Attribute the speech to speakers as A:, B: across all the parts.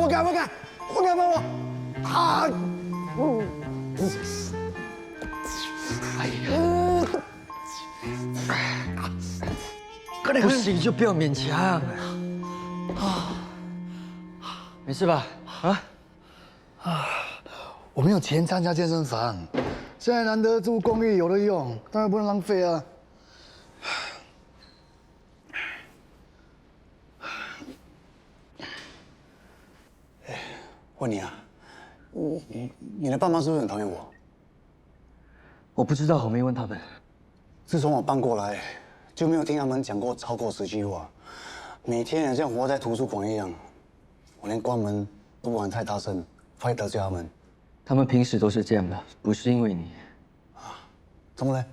A: 我敢，帮我！啊！哎呀！
B: 不行就不要勉强。没事吧？
A: 我没有钱参加健身房，现在难得住公寓有的用，当然不能浪费啊。问你啊，你的爸妈是不是很讨厌我？
B: 我不知道，我没问他们。
A: 自从我搬过来，就没有听他们讲过超过10句话，每天像活在图书馆一样。我连关门都不敢太大声，怕得罪他们。
B: 他们平时都是这样的，不是因为你。
A: 怎么了？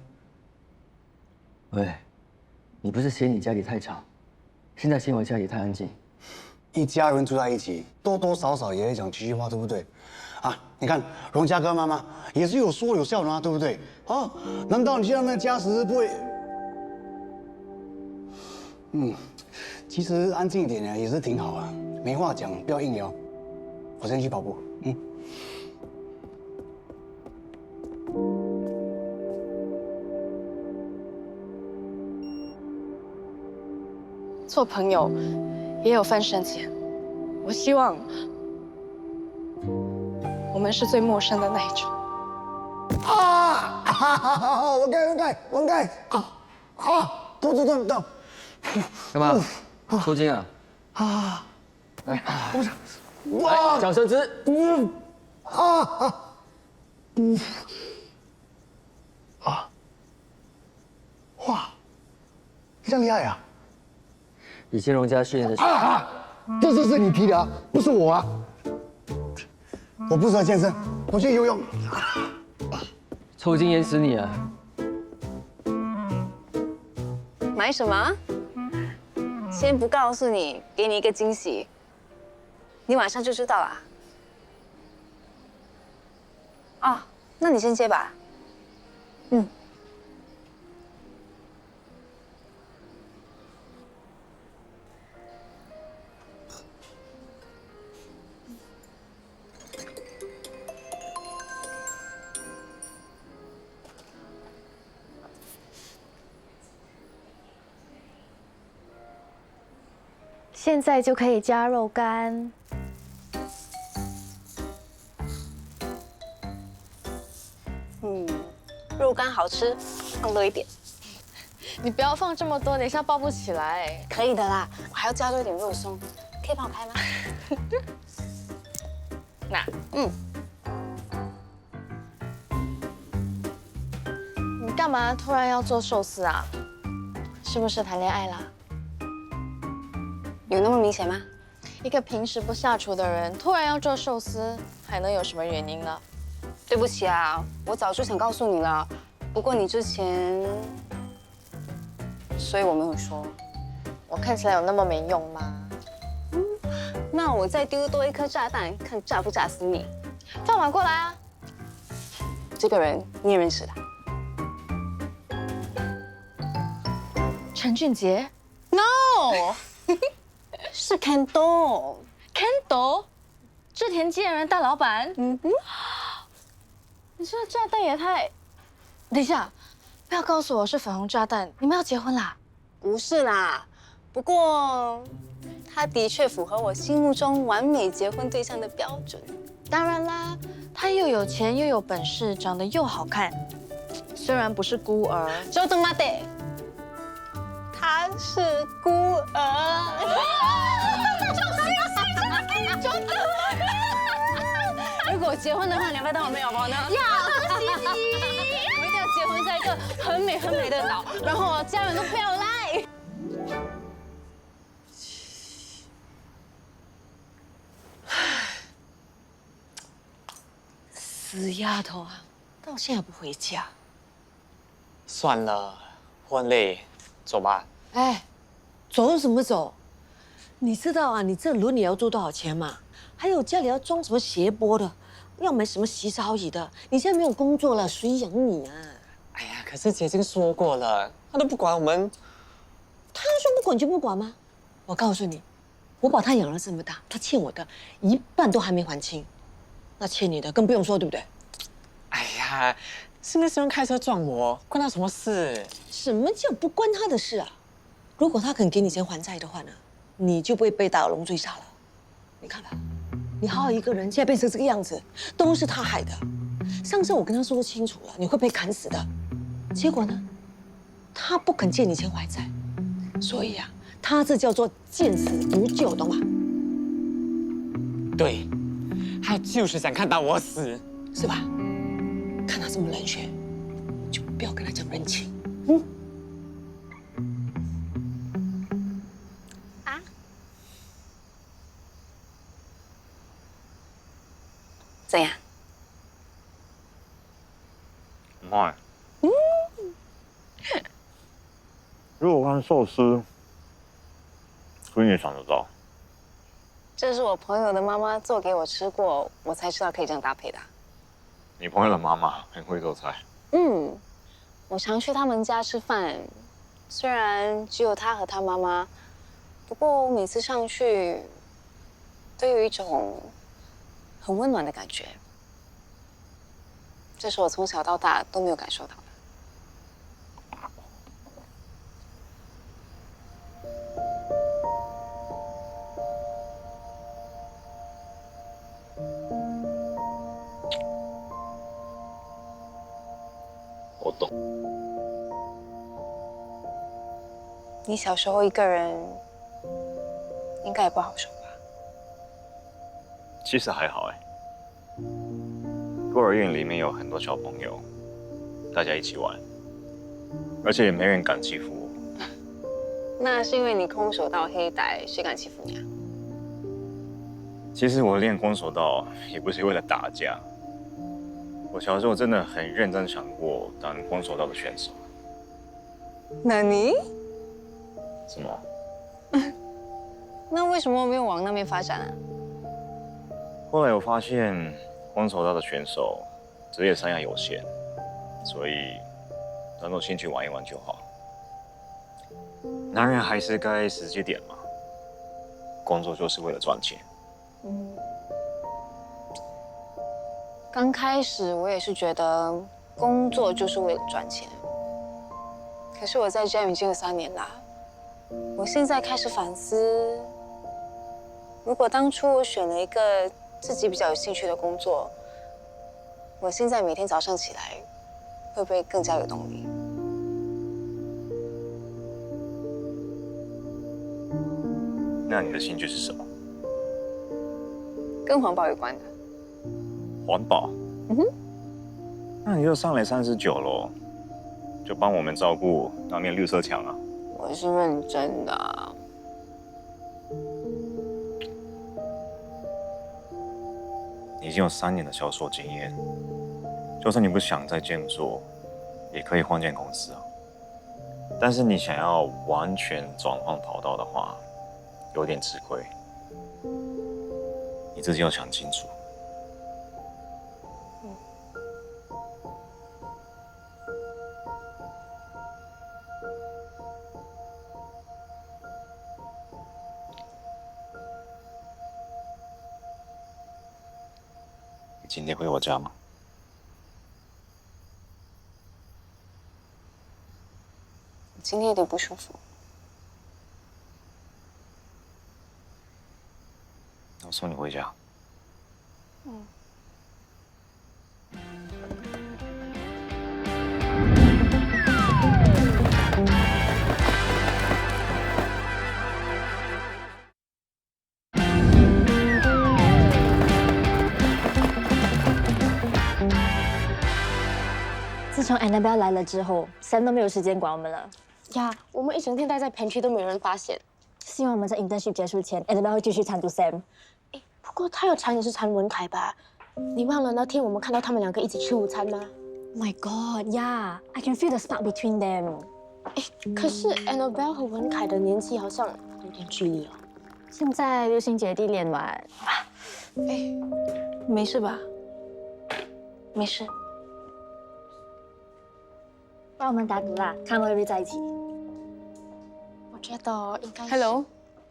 B: 喂，你不是嫌你家里太吵，现在嫌我家里太安静。
A: 一家人住在一起，多多少少也会讲几句话，对不对？啊，你看荣家跟妈妈也是有说有笑的啊，对不对？啊，难道你去他们家时不会？其实安静一点呢也是挺好啊，没话讲，不要硬聊。我先去跑步，
C: 做朋友也有分深浅，我希望我们是最陌生的那一种。
A: 我该动。
B: 干嘛？抽筋啊？来，来，掌声支。
A: 哇，你这样厉害啊！
B: 以前荣家训练的是。
A: 这是你提的啊，不是我啊。我不适合健身，我去游泳。
B: 抽筋淹死你啊！
D: 买什么？先不告诉你，给你一个惊喜，你晚上就知道了。哦，那你先接吧。
E: 现在就可以加肉干。
D: 肉干好吃，放多一点。
C: 你不要放这么多，等一下抱不起来。
D: 可以的啦，我还要加多一点肉松，可以帮我拍吗？
C: 那，你干嘛突然要做寿司啊？是不是谈恋爱啦？
D: 有那么明显吗？
C: 一个平时不下厨的人，突然要做寿司，还能有什么原因呢？
D: 对不起啊，我早就想告诉你了，不过你之前，所以我没有说。
C: 我看起来有那么没用吗？
D: 那我再丢多一颗炸弹，看炸不炸死你。
C: 饭碗过来啊！
D: 这个人你也认识的？
C: 陈俊杰
D: No， 是 Kendo。
C: 织田健人大老板。你这个炸弹也太……等一下，不要告诉我是粉红炸弹，你们要结婚啦？
D: 不是啦，不过他的确符合我心目中完美结婚对象的标准。
C: 当然啦，他又有钱又有本事，长得又好看，虽然不是孤儿。
D: ちょっと待って，他是孤儿。如果我结婚的话，你要不要当我妹宝宝呢？要，恭喜你！我一定要结婚在一个很美很美的岛，然后家人都不要来。
F: 死丫头啊，到现在不回家。
G: 算了，我很累，走吧。
F: 哎，走什么走？你知道啊，你这轮也要做多少钱吗？还有家里要装什么斜坡的，要买什么洗澡椅的。你现在没有工作了，谁养你啊？
G: 哎呀，可是姐已经说过了，她都不管我们。
F: 他说不管就不管吗？我告诉你，我把他养了这么大，他欠我的一半都还没还清，那欠你的更不用说，对不对？
G: 哎呀，是那时候开车撞我，关他什么事？
F: 什么叫不关他的事啊？如果他肯给你钱还债的话呢，你就不会被大龙追杀了。你看吧，你好好一个人，现在变成这个样子，都是他害的。上次我跟他说清楚了，你会被砍死的，结果呢，他不肯借你钱还债，所以啊，他这叫做见死不救，懂吗？
G: 对，他就是想看到我死。
F: 是吧？看他这么冷血，就不要跟他讲人情。
D: 怎样？
H: 妈，肉干寿司，所以你想得到？
D: 这是我朋友的妈妈做给我吃过，我才知道可以这样搭配的。
H: 你朋友的妈妈很会做菜。
D: 嗯，我常去他们家吃饭，虽然只有他和他妈妈，不过我每次上去都有一种很温暖的感觉，这是我从小到大都没有感受到的。
H: 我懂。
D: 你小时候一个人，应该也不好受吧？
H: 其实还好哎。孤儿院里面有很多小朋友，大家一起玩，而且也没人敢欺负我。
D: 那是因为你空手道黑带，谁敢欺负你啊？
H: 其实我练空手道也不是为了打架。我小时候真的很认真想过当空手道的选手。
D: 那你？
H: 什么？
D: 那为什么没有往那边发展啊？
H: 后来我发现空手道的选手职业生涯有限，所以当做兴趣玩一玩就好。男人还是该实际点嘛，工作就是为了赚钱。
D: 刚开始我也是觉得工作就是为了赚钱，可是我在这已经有3年啦。我现在开始反思，如果当初我选了一个自己比较有兴趣的工作，我现在每天早上起来会不会更加有动力？
H: 那你的兴趣是什么？
D: 跟环保有关的。
H: 环保。那你就上来39咯，就帮我们照顾那面绿色墙啊。
D: 我是认真的。
H: 你已经有3年的销售经验，就算你不想再这样做，也可以换间公司啊。但是你想要完全转换跑道的话，有点吃亏。你自己要想清楚。你今天回我家吗？
D: 今天有点不舒服。
H: 我送你回家。
E: 自从 Annabelle 来了之后，Sam 都没有时间管我们了。
I: 呀，我们一整天待在pantry都没有人发现。
E: 希望我们在 internship 结束前，Annabelle 会继续缠住 Sam。
I: 不过他有缠也是缠文凯吧？你忘了那天我们看到他们2个一起吃午餐吗
E: Oh my God, yeah, I can feel the spark between them.
I: 可是 Annabelle 和文凯的年纪好像有点距离哦。
E: 现在流行姐弟恋嘛，
I: 没事吧？没事。
E: 帮我们打赌啦，看会不会在一起。
I: 我觉得应该是。
D: Hello，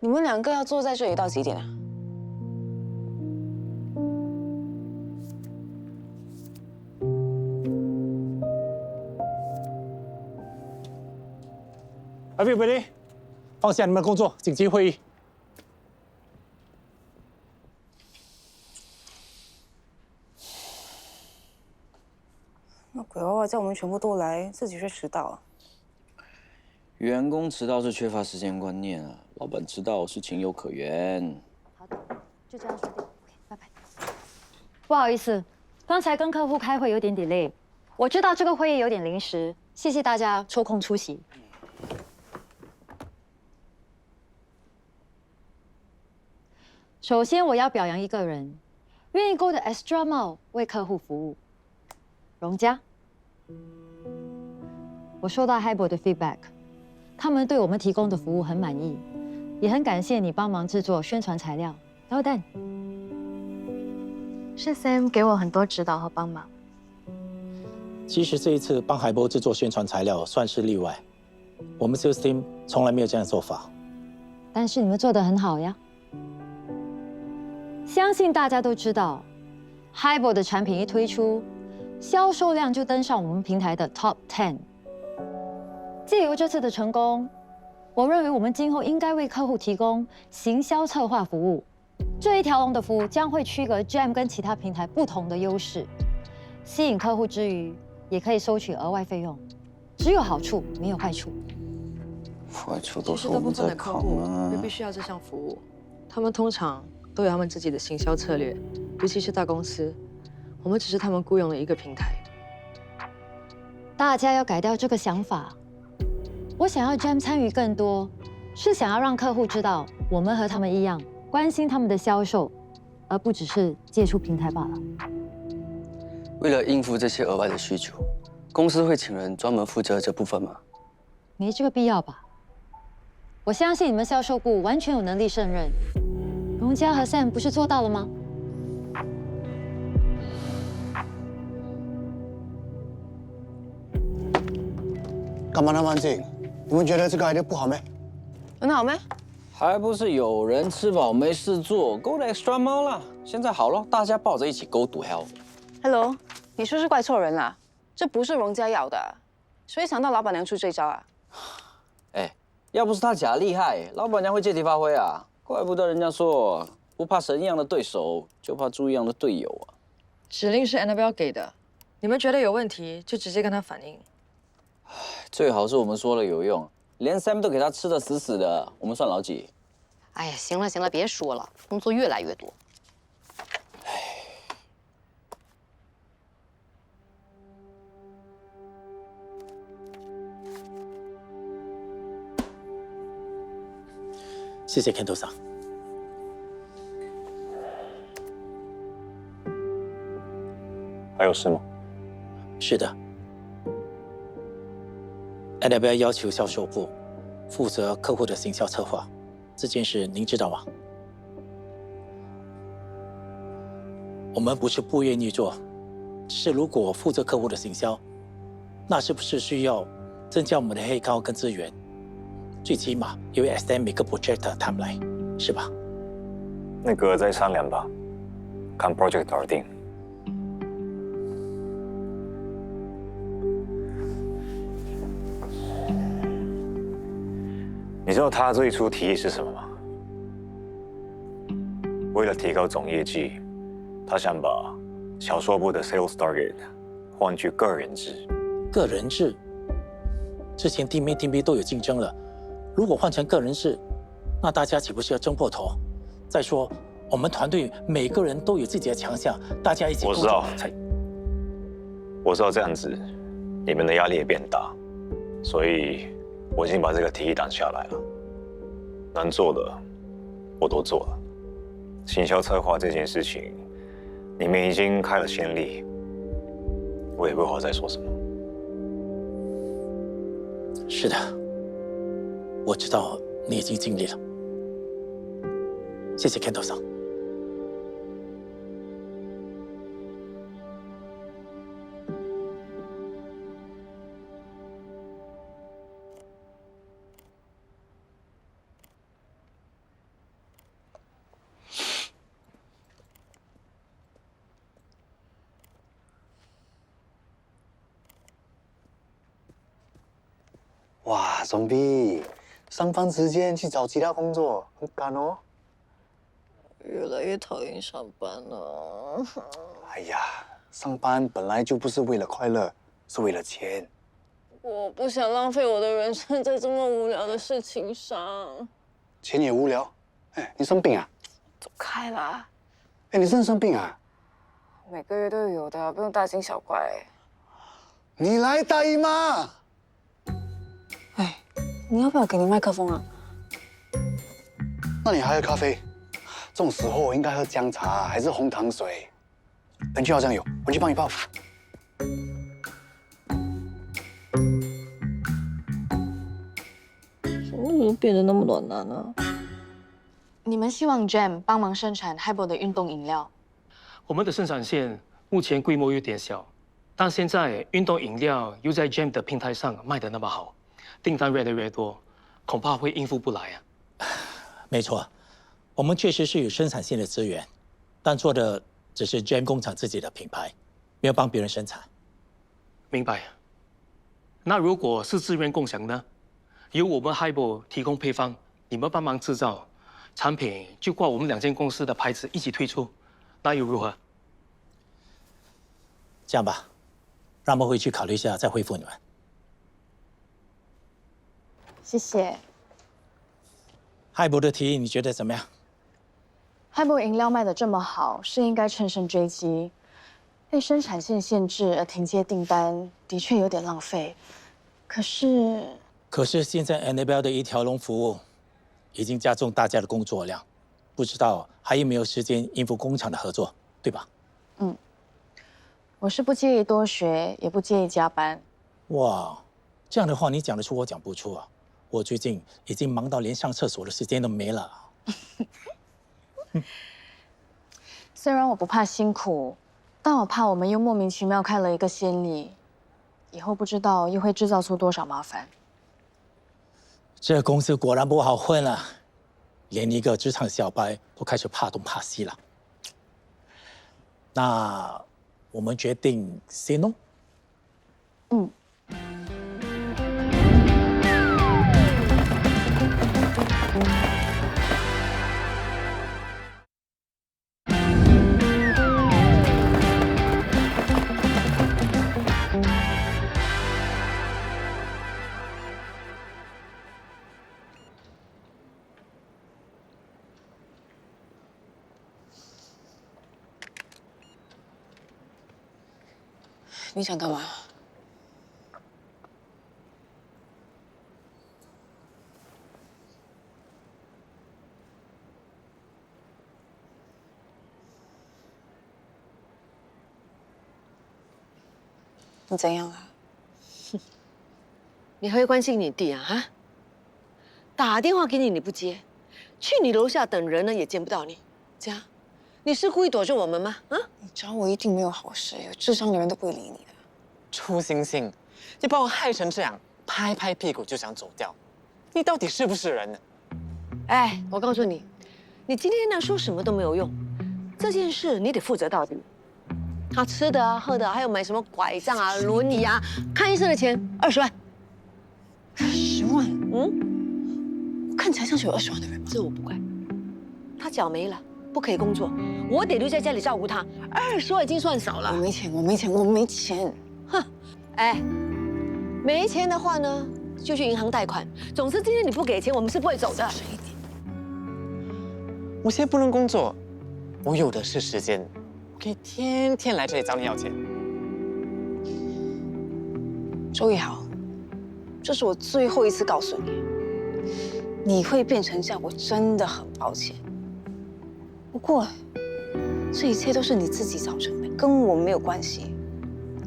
D: 你们两个要坐在这里到几点啊？Everybody，
J: 放下你们的工作，紧急会议。
D: 那鬼娃娃叫我们全部都来，自己却迟到了。
B: 员工迟到是缺乏时间观念啊，老板迟到是情有可原。
K: 好的，就这样说定。OK， 拜拜。不好意思，刚才跟客户开会有点 delay， 我知道这个会议有点临时，谢谢大家抽空出席。首先，我要表扬一个人，愿意 go the extra mile 为客户服务。荣家，我收到 Hybo 的 feedback， 他们对我们提供的服务很满意，也很感谢你帮忙制作宣传材料。Well done。
C: 是 Sam 给我很多指导和帮忙。
J: 其实这一次帮海波制作宣传材料算是例外，我们 sales team 从来没有这样做法。
K: 但是你们做得很好呀。相信大家都知道 ，Hybo 的产品一推出，销售量就登上我们平台的 Top 10。借由这次的成功，我认为我们今后应该为客户提供行销策划服务。这一条龙的服务将会区隔 Jam 跟其他平台不同的优势，吸引客户之余，也可以收取额外费用，只有好处没有坏处。
B: 坏处都
F: 其实大部
B: 是我们在
F: 分的客户
B: 扛啊
F: 未。必需要这项服务，他们通常都有他们自己的行销策略，尤其是大公司，我们只是他们雇佣的一个平台。
K: 大家要改掉这个想法。我想要 Jam 参与更多，是想要让客户知道我们和他们一样，关心他们的销售，而不只是借出平台罢了。
L: 为了应付这些额外的需求，公司会请人专门负责这部分吗？
K: 没这个必要吧？我相信你们销售部完全有能力胜任。荣家和 Sam 不是做到了吗？
A: 干嘛那么安静？你们觉得这个 idea 不好没？
D: 很好没？
B: 还不是有人吃饱没事做，Go the extra mile 啦。现在好了，大家抱着一起 Go to hell。Hello，
D: 你是不是怪错人了？这不是荣家要的，谁想到老板娘出这招啊？
B: 哎，要不是他假厉害，老板娘会借题发挥啊。怪不得人家说不怕神一样的对手，就怕猪一样的队友啊。
F: 指令是 Annabelle 给的，你们觉得有问题就直接跟他反映。
B: 最好是我们说了有用，连 Sam 都给他吃得死死的，我们算老几？
M: 哎呀，行了行了，别说了，工作越来越多。
J: 谢谢 Kento 桑。
H: 还有事吗？
J: 是的。Annabelle 要求销售部负责客户的行销策划，这件事您知道吗？我们不是不愿意做，只是如果负责客户的行销，那是不是需要增加我们的黑高跟资源？最起码也要 extend 每个 project 的 timeline， 是吧？
H: 那个再商量吧，看 project 多少定。你知道他最初提议是什么吗？为了提高总业绩，他想把小说部的 sales target 换去个人制。
J: 个人制，之前 Team A、Team B 都有竞争了，如果换成个人制，那大家岂不是要争破头？再说，我们团队每个人都有自己的强项，大家一起
H: 我知道
J: 才。
H: 我知道这样子，你们的压力也变大，所以我已经把这个提议挡下来了。能做的我都做了。行销策划这件事情，你们已经开了先例，我也不好再说什么。
J: 是的，我知道你已经尽力了。谢谢 Kento 桑。
A: 哇，总比上班时间去找其他工作很赶哦。
C: 越来越讨厌上班了。
A: 哎呀，上班本来就不是为了快乐，是为了钱。
C: 我不想浪费我的人生在这么无聊的事情上。
A: 钱也无聊。哎，你生病啊？
D: 走开啦！
A: 哎，你真的生病啊？
D: 每个月都有的，不用大惊小怪。
A: 你来大姨妈。
D: 哎，你要不要给你麦克风啊？
A: 那你还喝咖啡？这种时候应该喝姜茶还是红糖水？本区好像有，我去帮你泡。
C: 怎么变得那么暖男呢？你们希望 Jam 帮忙生产 Highball 的运动饮料？
N: 我们的生产线目前规模有点小，但现在运动饮料又在 Jam 的平台上卖得那么好，订单越来越多，恐怕会应付不来啊。
J: 没错，我们确实是有生产线的资源，但做的只是 Jam 工厂自己的品牌，没有帮别人生产。
N: 明白。那如果是资源共享呢？由我们 Highball 提供配方，你们帮忙制造，产品就挂我们2间公司的牌子一起推出，那又如何？
J: 这样吧，让我们回去考虑一下，再回复你们。
C: 谢谢。
J: Highball 的提议你觉得怎么样？
C: Highball 饮料卖得这么好，是应该乘胜追击。被生产线限制而停接订单，的确有点浪费。可是
J: 现在 Annabelle 的一条龙服务已经加重大家的工作量，不知道还有没有时间应付工厂的合作，对吧？
C: 我是不介意多学，也不介意加班。
J: 哇，这样的话你讲得出，我讲不出啊！我最近已经忙到连上厕所的时间都没了。
C: 虽然我不怕辛苦，但我怕我们又莫名其妙开了一个先例，以后不知道又会制造出多少麻烦。
J: 这公司果然不好混啊，连一个职场小白都开始怕东怕西了。那我们决定 say no。
D: 你想干嘛？你怎样了？
F: 你还会关心你弟啊？哈？打电话给你你不接，去你楼下等人呢也见不到你，这样，你是故意躲着我们吗？啊？
D: 你找我一定没有好事，有智商的人都不会理你的。
G: 朱星星，你把我害成这样，拍拍屁股就想走掉，你到底是不是人呢？
F: 哎，我告诉你，你今天呢说什么都没有用，这件事你得负责到底。他吃的啊、喝的啊，还有买什么拐杖啊、轮椅啊，看医生的钱20万。
D: 10万？我看起来像是有20万的人吗？
F: 这我不管。他脚没了，不可以工作，我得留在家里照顾他。20万已经算少了。
D: 我没钱，我没钱，我没钱。
F: 哼，哎，没钱的话呢，就去银行贷款。总之，今天你不给钱，我们是不会走的。
G: 我现在不能工作，我有的是时间，我可以天天来这里找你要钱。
D: 周一豪，这是我最后一次告诉你，你会变成这样，我真的很抱歉。不过，这一切都是你自己造成的，跟我没有关系，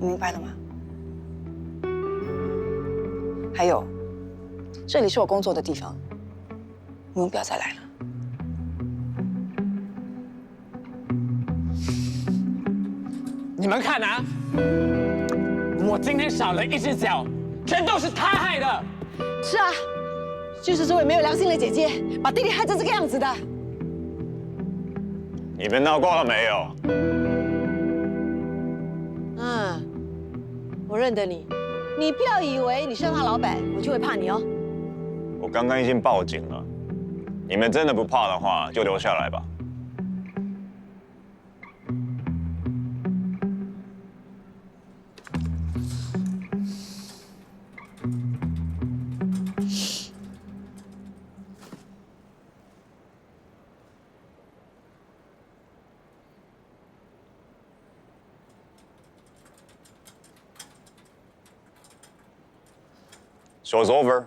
D: 你明白了吗？还有，这里是我工作的地方，你们不要再来了。
G: 你们看啊，我今天少了一只脚，全都是他害的。
F: 是啊，就是这位没有良心的姐姐，把弟弟害成这个样子的。
H: 你们闹够了没有？
F: 我认得你，你不要以为你是他老板，我就会怕你哦。
H: 我刚刚已经报警了，你们真的不怕的话，就留下来吧。Show's over.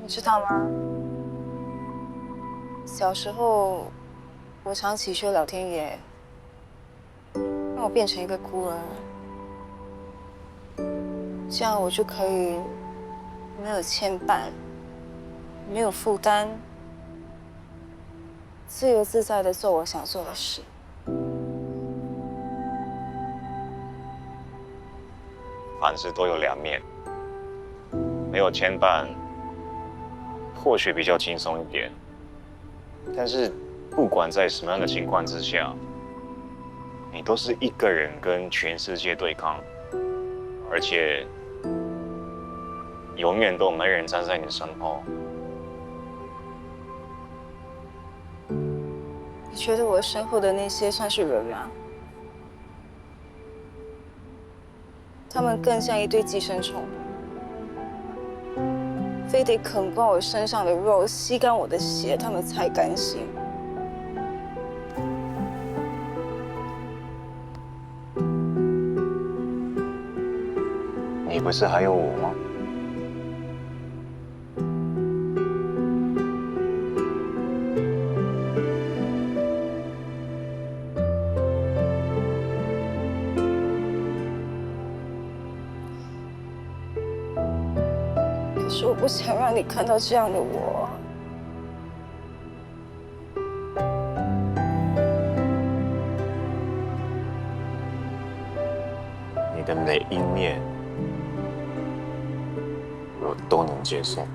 D: 你知道吗？小时候，我常祈求老天爷让我变成一个孤儿，这样我就可以没有牵绊，没有负担，自由自在的做我想做的事。
H: 凡事都有两面，没有牵绊，或许比较轻松一点。但是，不管在什么样的情况之下，你都是一个人跟全世界对抗，而且永远都没人站在你身后。
D: 你觉得我身后的那些算是人吗？他们更像一堆寄生虫，非得啃光我身上的肉，吸干我的血，他们才甘心。
H: 你不是还有我吗？
D: 可是我不想让你看到这样的我。
H: 你的每一面，我都能接受。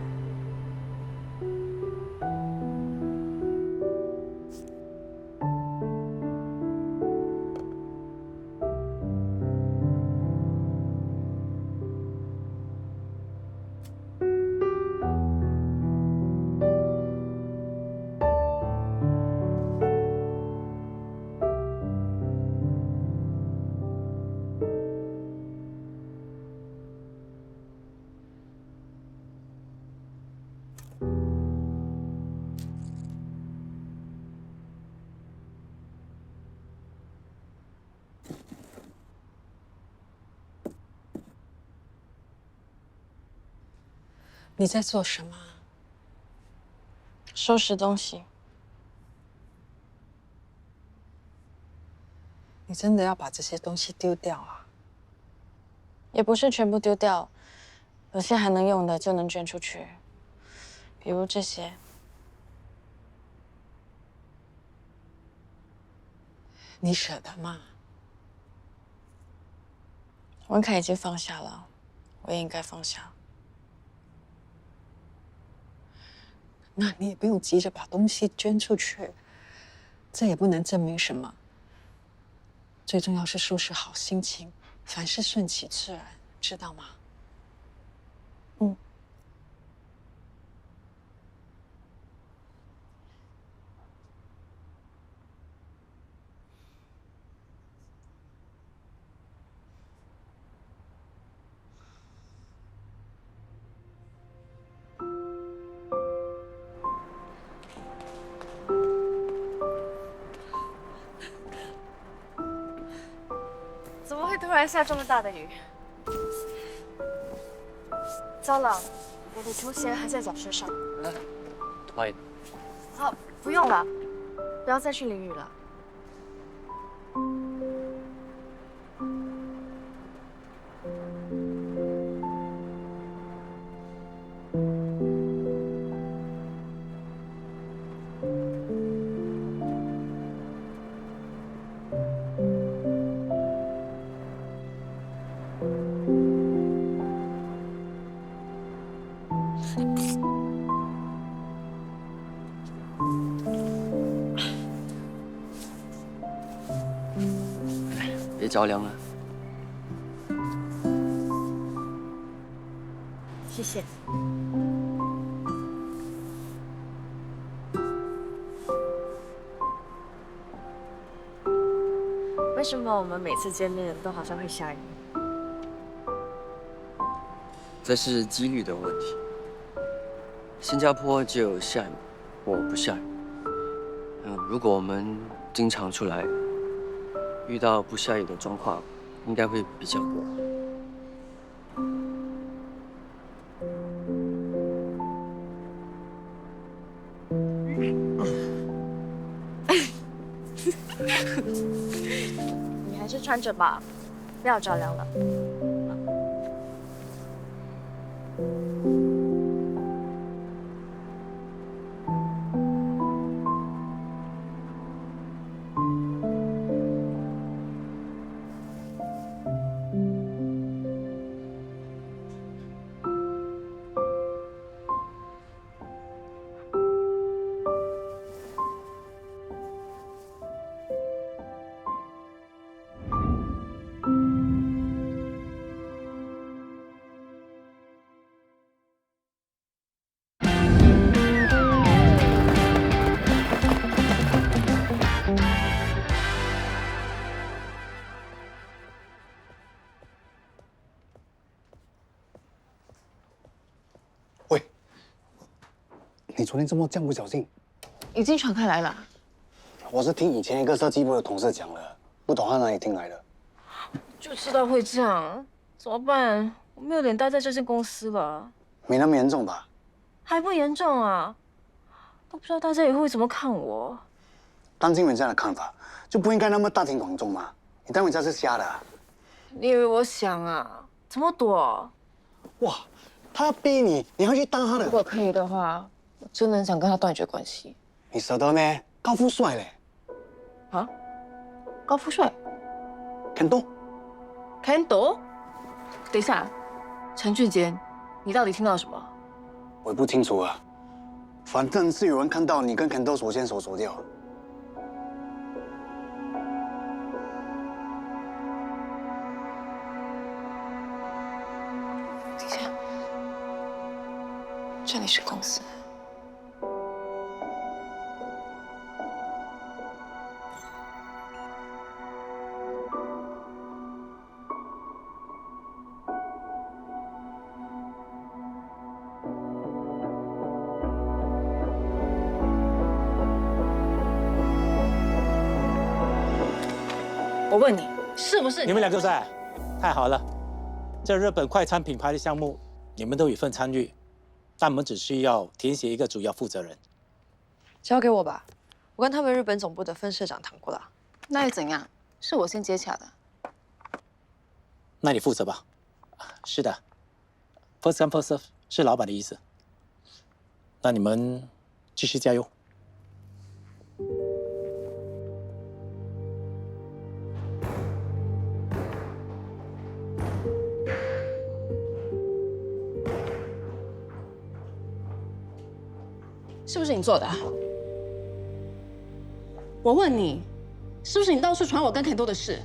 F: 你在做什么？
C: 收拾东西。
F: 你真的要把这些东西丢掉啊？
C: 也不是全部丢掉，有些还能用的就能捐出去，比如这些。
F: 你舍得吗？
C: 文凯已经放下了，我也应该放下。
F: 那你也不用急着把东西捐出去，这也不能证明什么。最重要是收拾好心情，凡事顺其自然，知道吗？
C: 嗯。怎么会突然下这么大的雨？糟了，我的球鞋还在脚身上。
L: 不好意思。
C: 好，不用了，不要再去淋雨了。
L: 别着凉了。
I: 谢谢。为什么我们每次见面都好像会下雨？
L: 这是几率的问题。新加坡只有下雨或不下雨。如果我们经常出来，遇到不下雨的状况，应该会比较多。
I: 你还是穿着吧，不要着凉了。
A: 你昨天怎么这样不小心？
C: 已经传开来了。
A: 我是听以前一个设计部的同事讲的，不懂他哪里听来的。
I: 就知道会这样，怎么办？我没有脸待在这间公司了。
A: 没那么严重吧？
I: 还不严重啊，都不知道大家以后会怎么看我。
A: 当经理这样的看法，就不应该那么大庭广众嘛。你当人家是瞎的啊？
I: 你以为我想啊？怎么躲？
A: 哇，他要逼你，你要去当他的。
C: 如果可以的话，我真的很想跟他断绝关系。
A: 你舍得咩？高富帅嘞！
C: 啊？高富帅
I: ？Kendo？等一下，陈俊杰，你到底听到什么？
A: 我也不清楚啊，反正是有人看到你跟 Kendo 手牵手走掉。
C: 等一下，这里是公司。
I: 我问你，是不是
J: 你们两个在？太好了，这日本快餐品牌的项目，你们都有份参与，但我们只需要填写一个主要负责人。
O: 交给我吧，我跟他们日本总部的分社长谈过了。
D: 那又怎样？是我先接洽的。
J: 那你负责吧。是的 ，first come first serve 是老板的意思。那你们继续加油。
I: 是不是你做的？我问你，是不是你到处传我跟 Kendo 的事？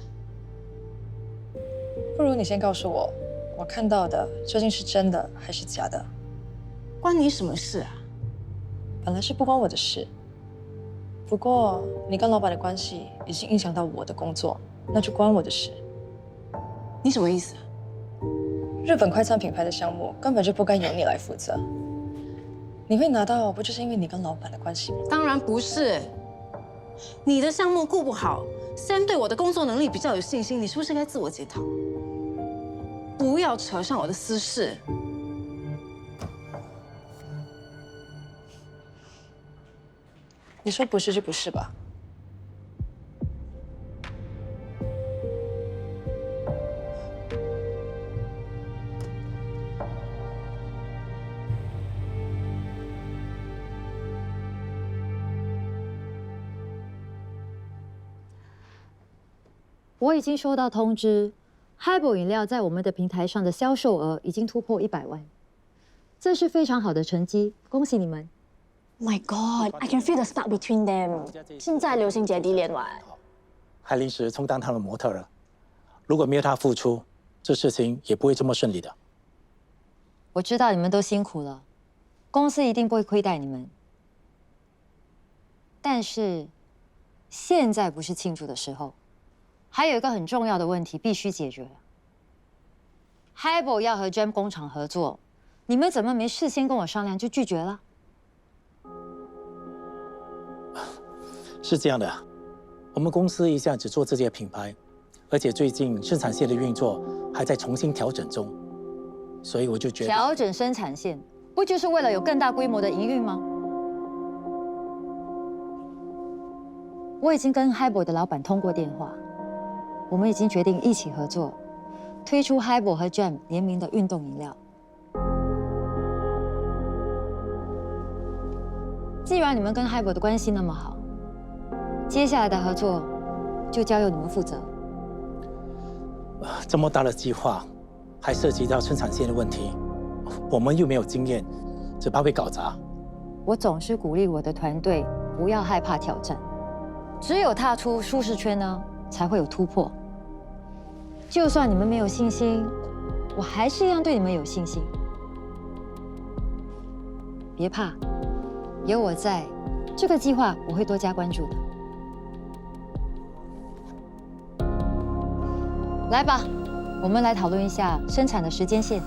O: 不如你先告诉我，我看到的究竟是真的还是假的？
I: 关你什么事啊？
O: 本来是不关我的事，不过你跟老板的关系已经影响到我的工作，那就关我的事。
I: 你什么意思？
O: 日本快餐品牌的项目根本就不该由你来负责。你会拿到，不就是因为你跟老板的关系吗？
I: 当然不是。你的项目顾不好，Sam 对我的工作能力比较有信心，你是不是该自我检讨？不要扯上我的私事。
O: 你说不是就不是吧。
K: 我已经收到通知 ，Highball 饮料在我们的平台上的销售额已经突破100万，这是非常好的成绩，恭喜你们！
E: My God, I can feel the spark between them. 现在流行姐弟恋玩，
J: 还临时充当他们模特了。如果没有他付出，这事情也不会这么顺利的。
K: 我知道你们都辛苦了，公司一定不会亏待你们。但是，现在不是庆祝的时候，还有一个很重要的问题必须解决。Highball 要和 Gem 工厂合作，你们怎么没事先跟我商量就拒绝了？
J: 是这样的，我们公司一向只做这些品牌，而且最近生产线的运作还在重新调整中，所以我就觉得
K: 调整生产线，不就是为了有更大规模的营运吗？我已经跟 Highball 的老板通过电话，我们已经决定一起合作，推出 Highball 和 Gem 联名的运动饮料。既然你们跟 Highball 的关系那么好，接下来的合作就交由你们负责。
J: 这么大的计划，还涉及到生产线的问题，我们又没有经验，只怕会搞砸。
K: 我总是鼓励我的团队不要害怕挑战，只有踏出舒适圈呢，才会有突破。就算你们没有信心，我还是一样对你们有信心。别怕，有我在，这个计划我会多加关注的。来吧，我们来讨论一下生产的时间线。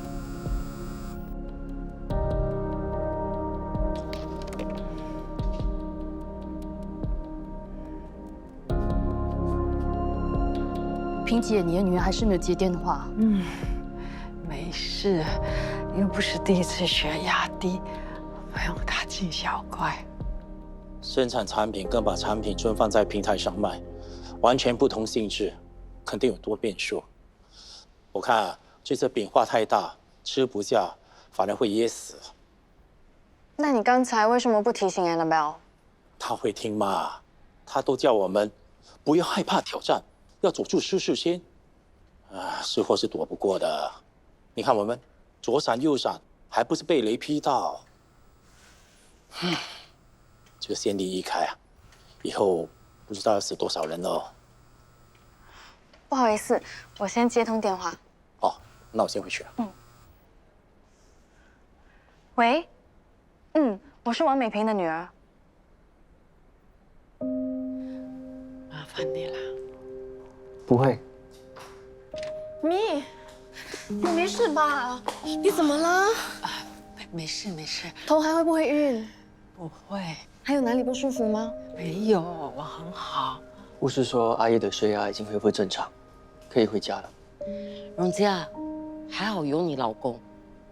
C: 萍姐，你的女儿还是没有接电话。
F: 没事，又不是第一次学压低，不用大惊小怪。
J: 生产产品跟把产品存放在平台上卖，完全不同性质，肯定有多变数。我看这次饼画太大，吃不下，反而会噎死。
D: 那你刚才为什么不提醒 Annabelle？
J: 他会听吗？他都叫我们不要害怕挑战，要走出舒适圈。是祸是躲不过的。你看我们左闪右闪，还不是被雷劈到？这个先例一开啊，以后不知道要死多少人喽。
D: 不好意思，我先接通电话。
J: 哦，那我先回去了。
D: 喂，我是王美萍的女儿。
F: 麻烦你了。
L: 不会。
F: 咪，你没事吧？你怎么了？没事没事。
C: 头还会不会晕？
F: 不会。
C: 还有哪里不舒服吗？
F: 没有，我很好。
L: 护士说阿姨的血压已经恢复正常，可以回家了。
P: 荣佳，还好有你老公，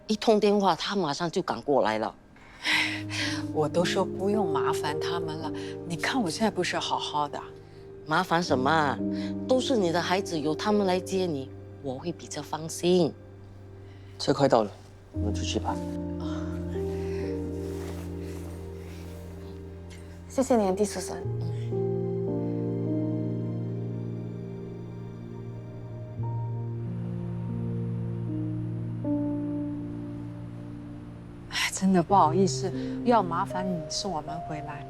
P: 一通电话他马上就赶过来了。
F: 我都说不用麻烦他们了，你看我现在不是好好的。
P: 麻烦什么啊？都是你的孩子，由他们来接你，我会比较放心。
L: 车快到了，我们出去吧。
D: 谢谢你，蒂苏森。
F: 真的不好意思，要麻烦你送我们回来。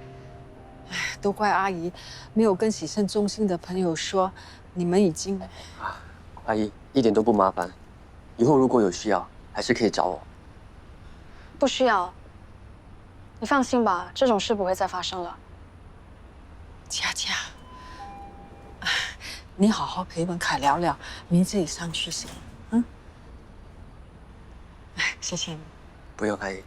F: 都怪阿姨没有跟洗肾中心的朋友说，你们已经……
L: 阿姨一点都不麻烦，以后如果有需要，还是可以找我。
D: 不需要，你放心吧，这种事不会再发生了。
F: 佳佳，你好好陪文凯聊聊，明自己上去行吗？谢谢你。
L: 不用，阿姨。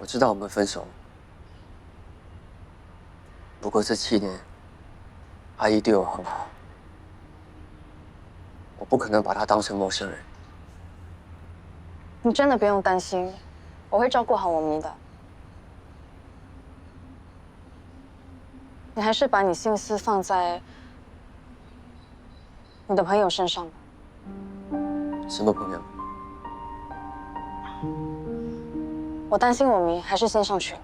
L: 我知道我们分手了，不过这7年，阿姨对我很好，我不可能把她当成陌生人。
D: 你真的不用担心，我会照顾好我们的。你还是把你心思放在你的朋友身上吧。
L: 什么朋友？
D: 我担心我明，还是先上去了。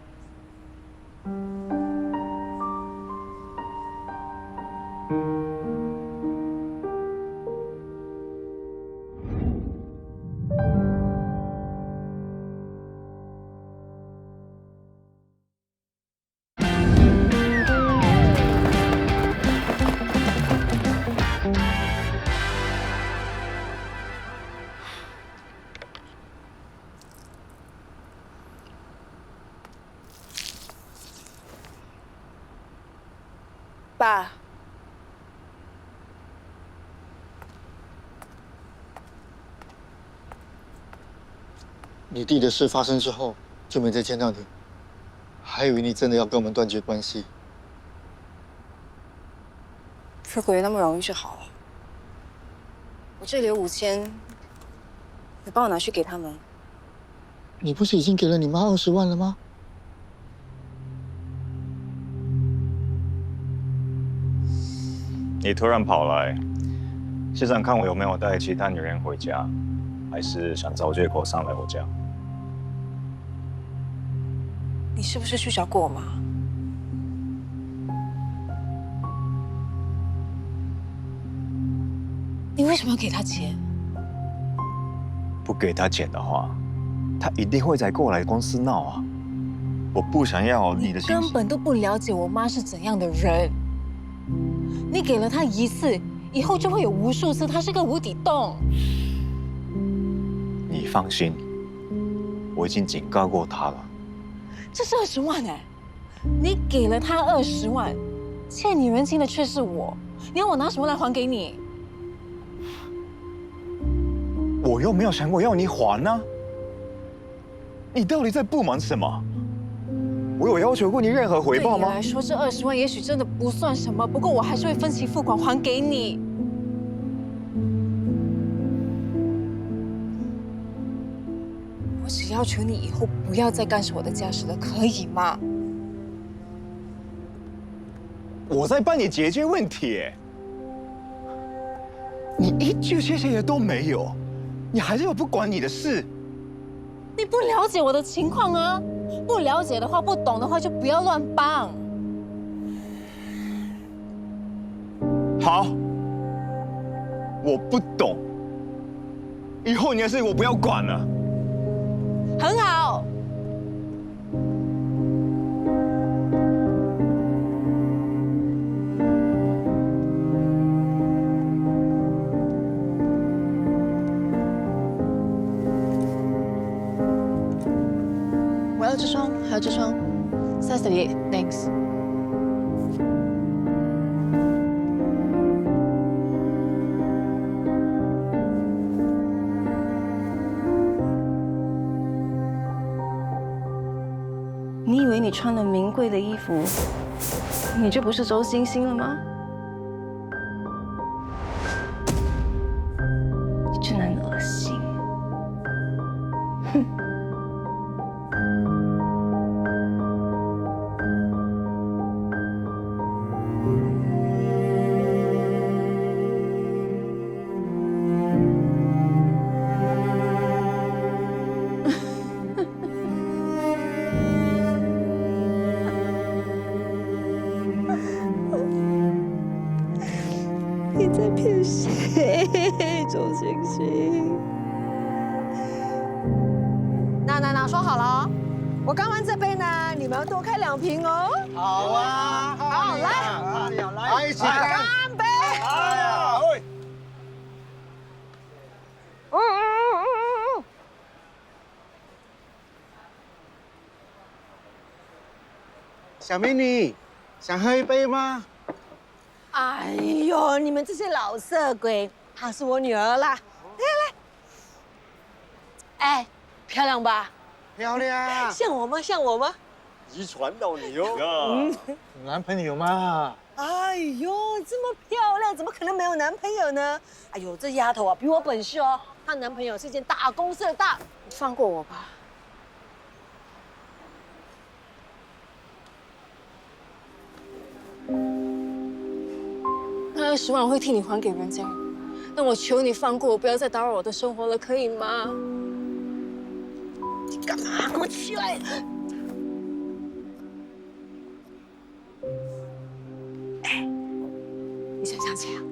D: 吧。
Q: 你弟的事发生之后，就没再见到你，还以为你真的要跟我们断绝关系。
D: 出轨那么容易就好了。我这里有5000，你帮我拿去给他们。
Q: 你不是已经给了你妈20万了吗？
H: 你突然跑来，是想看我有没有带其他女人回家，还是想找借口上来我家？
D: 你是不是去找过我妈？你为什么要给她钱？
H: 不给他钱的话，他一定会再过来公司闹啊！我不想要你的信息。
D: 根本都不了解我妈是怎样的人。你给了她1次，以后就会有无数次，她是个无底洞。
H: 你放心，我已经警告过他了。
D: 这是20万哎！你给了她20万，欠你人情的却是我，你要我拿什么来还给你？
H: 我又没有想过要你还呢。你到底在不满什么？我有要求过你任何回报吗？
D: 对你来说，这20万也许真的不算什么，不过我还是会分期付款还给你。我只要求你以后不要再干涉我的家事了，可以吗？
H: 我在帮你解决问题，你一句谢谢也都没有，你还是有不管你的事。
D: 你不了解我的情况啊！不了解的话，不懂的话就不要乱帮。
H: 好，我不懂，以后你的事我不要管了。
D: 很好。
C: 我要这双，还有这双，size 38 ，thanks。
D: 你以为你穿了名贵的衣服，你就不是周星星了吗？你真的很恶心。哼。你在骗谁，周星星？
F: 那说好了哦，我刚完这杯呢，你们要多开2瓶哦。
A: 好啊，
F: 好，来，
A: 一起干
F: 杯！
A: 哎呀，喂！小美女，想喝一杯吗？
F: 哎呦，你们这些老色鬼，她是我女儿啦。来，哎，漂亮吧？
A: 漂亮，
F: 像我吗？像我吗？
A: 遗传到你哦。有男朋友吗？
F: 哎呦，这么漂亮，怎么可能没有男朋友呢？哎呦，这丫头啊，比我本事哦。她男朋友是件大公司的大，
D: 你放过我吧。那20万我会替你还给人家，但我求你放过我，不要再打扰我的生活了，可以吗？
F: 你干嘛？给我起来！哎，你想想起来，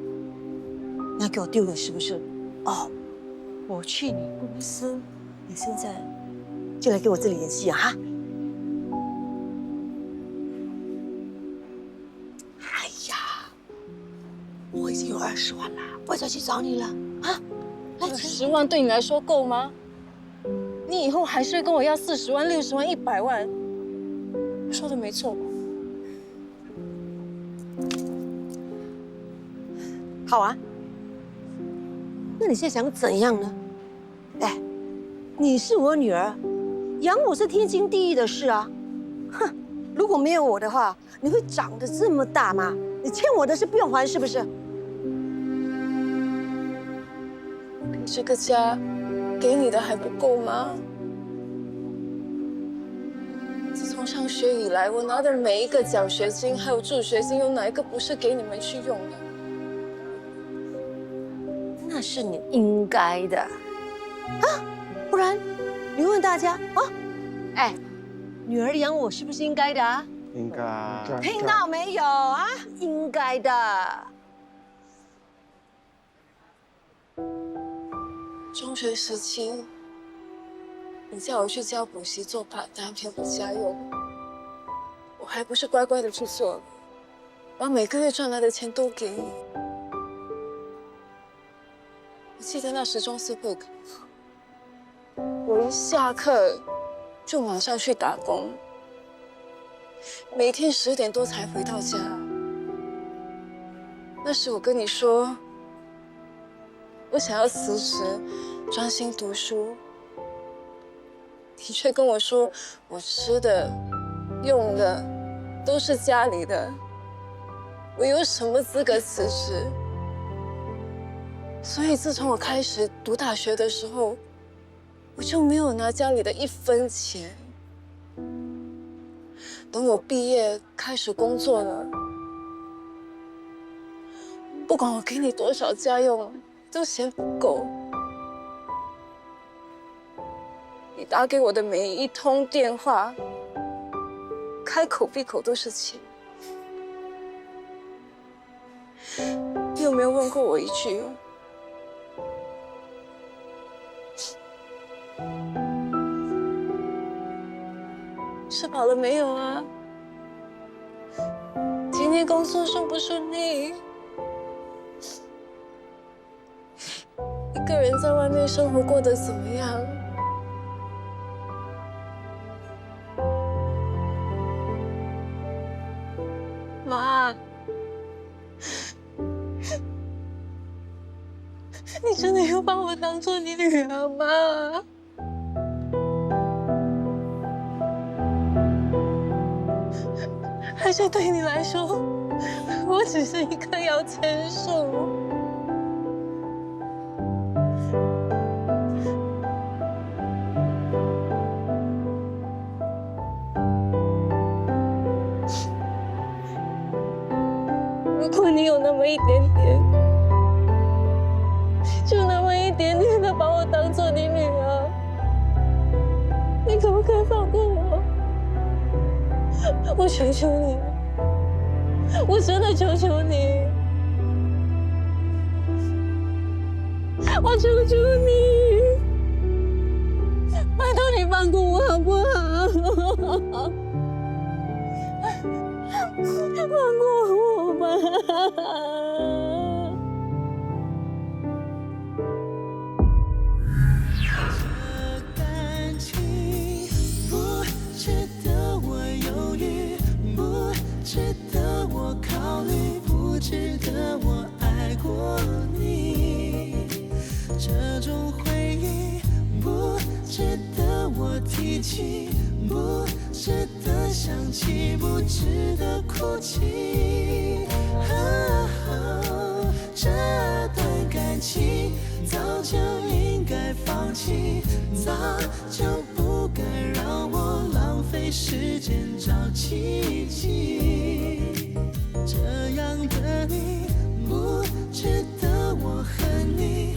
F: 你要给我丢了是不是？哦，我去你公司，你现在就来给我这里演戏啊！哈！哎呀，我已经有20万了，我再去找你了啊！来
D: ，10万对你来说够吗？你以后还是会跟我要40万、60万、100万，说的没错吧？
F: 好啊。那你现在想怎样呢？哎，你是我女儿，养我是天经地义的事啊。哼，如果没有我的话，你会长得这么大吗？你欠我的是不用还，是不是？
D: 给这个家给你的还不够吗？自从上学以来，我拿的每一个奖学金还有助学金，有哪一个不是给你们去用的？
F: 那是你应该的啊，不然你问大家啊，哎，女儿养我是不是应该的啊？
Q: 应该。
F: 听到没有啊？应该的。
D: 中学时期，你叫我去教补习做part-time骗补家用，我还不是乖乖的去做，把每个月赚来的钱都给你。我记得那时中四 book， 我一下课就马上去打工，每天10点多才回到家。那时我跟你说，我想要辞职，专心读书。你却跟我说，我吃的、用的都是家里的，我有什么资格辞职？所以自从我开始读大学的时候，我就没有拿家里的1分钱。等我毕业开始工作了，不管我给你多少家用，都嫌不够。你打给我的每一通电话，开口闭口都是钱。你有没有问过我一句？吃饱了没有啊？今天工作顺不顺利？一个人在外面生活过得怎么样？妈，你真的有把我当做你女儿吗？还是对你来说，我只是一棵摇钱树？如果你有那么一点点，就那么一点点的把我当做你女儿，你可不可以放过我？我求求你，我真的求求你，我求求你，拜托你放过我好不好？放过我吧。
R: 值得我考虑，不值得我爱过你。这种回忆不值得我提起，不值得想起，不值得哭泣。这段感情早就应该放弃，早就不该让我浪费时间找奇迹。这样的你不值得我恨你，